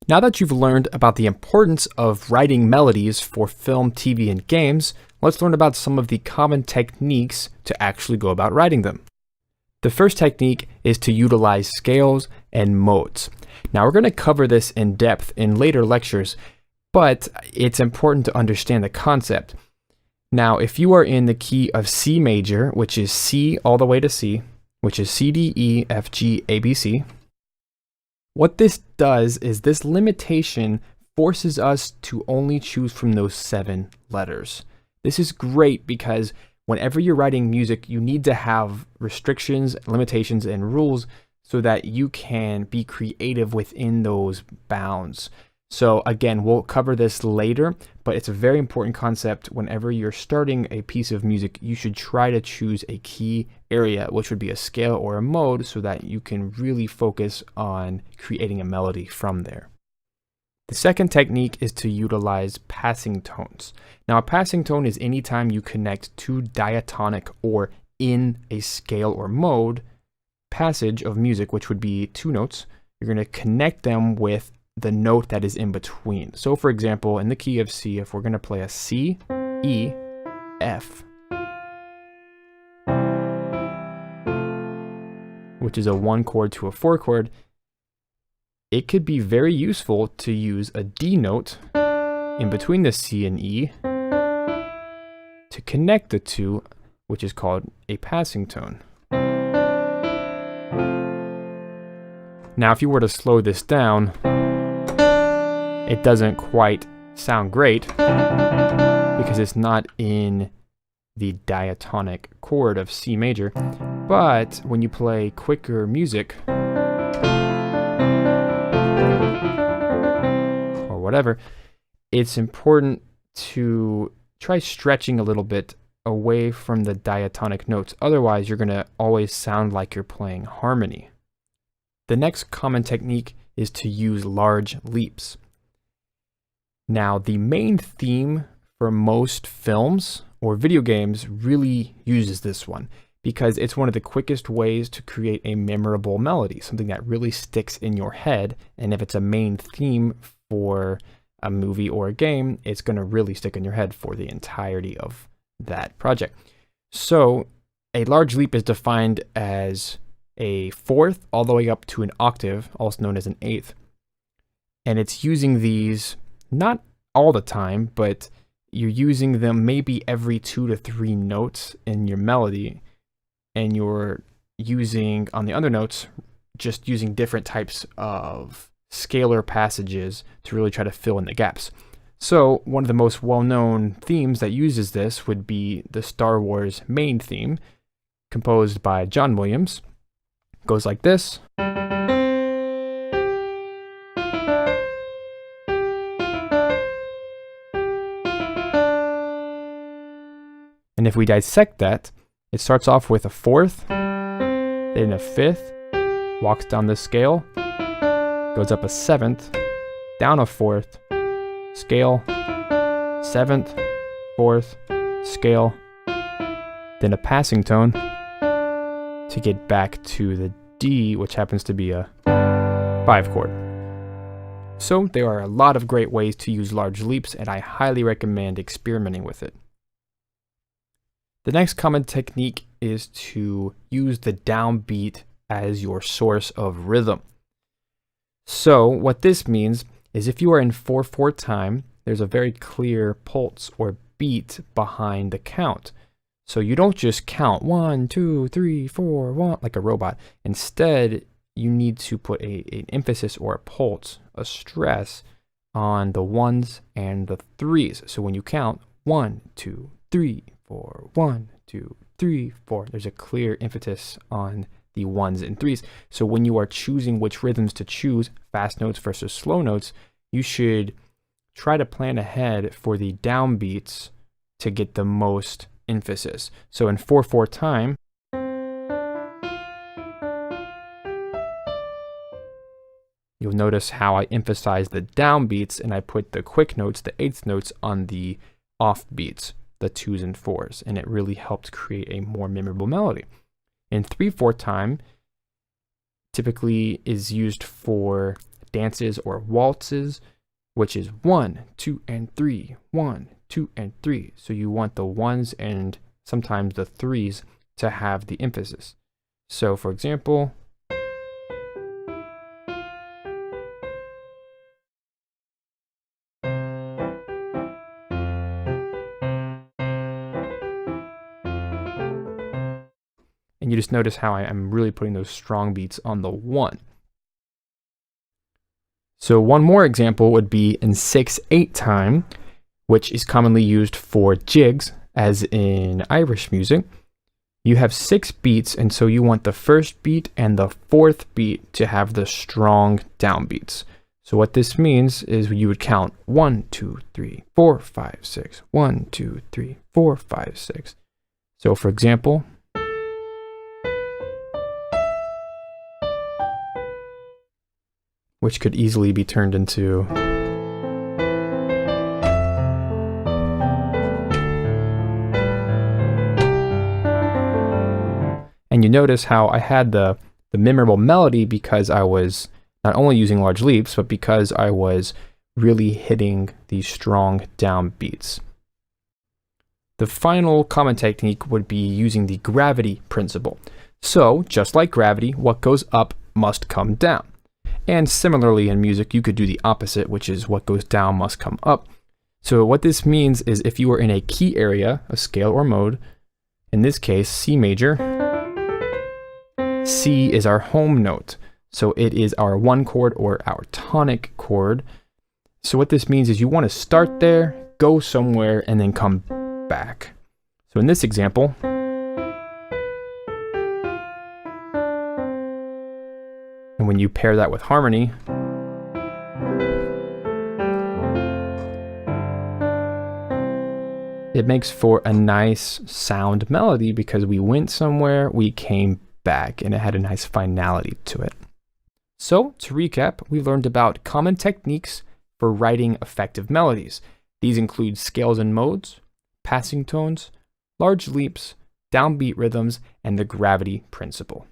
Now that you've learned about the importance of writing melodies for film, TV, and games, let's learn about some of the common techniques to actually go about writing them. The first technique is to utilize scales and modes. Now we're going to cover this in depth in later lectures, but it's important to understand the concept. Now, if you are in the key of C major, which is C all the way to C, which is C, D, E, F, G, A, B, C, what this does is this limitation forces us to only choose from those 7 letters. This is great because whenever you're writing music, you need to have restrictions, limitations, and rules so that you can be creative within those bounds. So again, we'll cover this later, but it's a very important concept. Whenever you're starting a piece of music, you should try to choose a key area, which would be a scale or a mode, so that you can really focus on creating a melody from there. The second technique is to utilize passing tones. Now, a passing tone is any time you connect 2 diatonic or in a scale or mode passage of music, which would be 2 notes. You're going to connect them with the note that is in between. So for example, in the key of C, if we're going to play a C, E, F, which is a 1 chord to a 4 chord, it could be very useful to use a D note in between the C and E to connect the two, which is called a passing tone. Now, if you were to slow this down, it doesn't quite sound great because it's not in the diatonic chord of C major. But when you play quicker music or whatever, it's important to try stretching a little bit away from the diatonic notes. Otherwise, you're going to always sound like you're playing harmony. The next common technique is to use large leaps. Now, the main theme for most films or video games really uses this one because it's one of the quickest ways to create a memorable melody, something that really sticks in your head. And if it's a main theme for a movie or a game, it's going to really stick in your head for the entirety of that project. So a large leap is defined as a 4th all the way up to an octave, also known as an 8th. And it's using these not all the time, but you're using them maybe every 2 to 3 notes in your melody, and you're using on the other notes just using different types of scalar passages to really try to fill in the gaps. So one of the most well-known themes that uses this would be the Star Wars main theme, composed by John Williams. It goes like this. And if we dissect that, it starts off with a 4th, then a 5th, walks down the scale, goes up a 7th, down a 4th, scale, 7th, 4th, scale, then a passing tone to get back to the D, which happens to be a 5 chord. So there are a lot of great ways to use large leaps, and I highly recommend experimenting with it. The next common technique is to use the downbeat as your source of rhythm. So what this means is if you are in 4/4 time, there's a very clear pulse or beat behind the count. So you don't just count 1, 2, 3, 4, 1 like a robot. Instead, you need to put an emphasis or a pulse, a stress on the 1s and the 3s. So when you count 1, 2, 3, 4, 1, 2, 3, 4, there's a clear emphasis on the 1s and 3s. So when you are choosing which rhythms to choose, fast notes versus slow notes, you should try to plan ahead for the downbeats to get the most emphasis. So in 4/4 time, you'll notice how I emphasize the downbeats and I put the quick notes, the 8th notes, on the off beats, the 2s and 4s, and it really helped create a more memorable melody. In 3/4 time, typically is used for dances or waltzes, which is 1, 2, and 3, 1, 2, and 3. So you want the ones and sometimes the threes to have the emphasis. So for example, and you just notice how I am really putting those strong beats on the 1. So one more example would be in 6/8 time, which is commonly used for jigs, as in Irish music. You have 6 beats, and so you want the first beat and the 4th beat to have the strong downbeats. So what this means is you would count 1, 2, 3, 4, 5, 6, 1, 2, 3, 4, 5, 6. So for example, which could easily be turned into and you notice how I had the memorable melody because I was not only using large leaps, but because I was really hitting these strong downbeats. The final common technique would be using the gravity principle. So, just like gravity, what goes up must come down. And similarly in music, you could do the opposite, which is what goes down must come up. So what this means is if you are in a key area, a scale or mode, in this case, C major, C is our home note. So it is our 1 chord or our tonic chord. So what this means is you want to start there, go somewhere, and then come back. So in this example, and when you pair that with harmony, it makes for a nice sound melody because we went somewhere, we came back, and it had a nice finality to it. So to recap, we learned about common techniques for writing effective melodies. These include scales and modes, passing tones, large leaps, downbeat rhythms, and the gravity principle.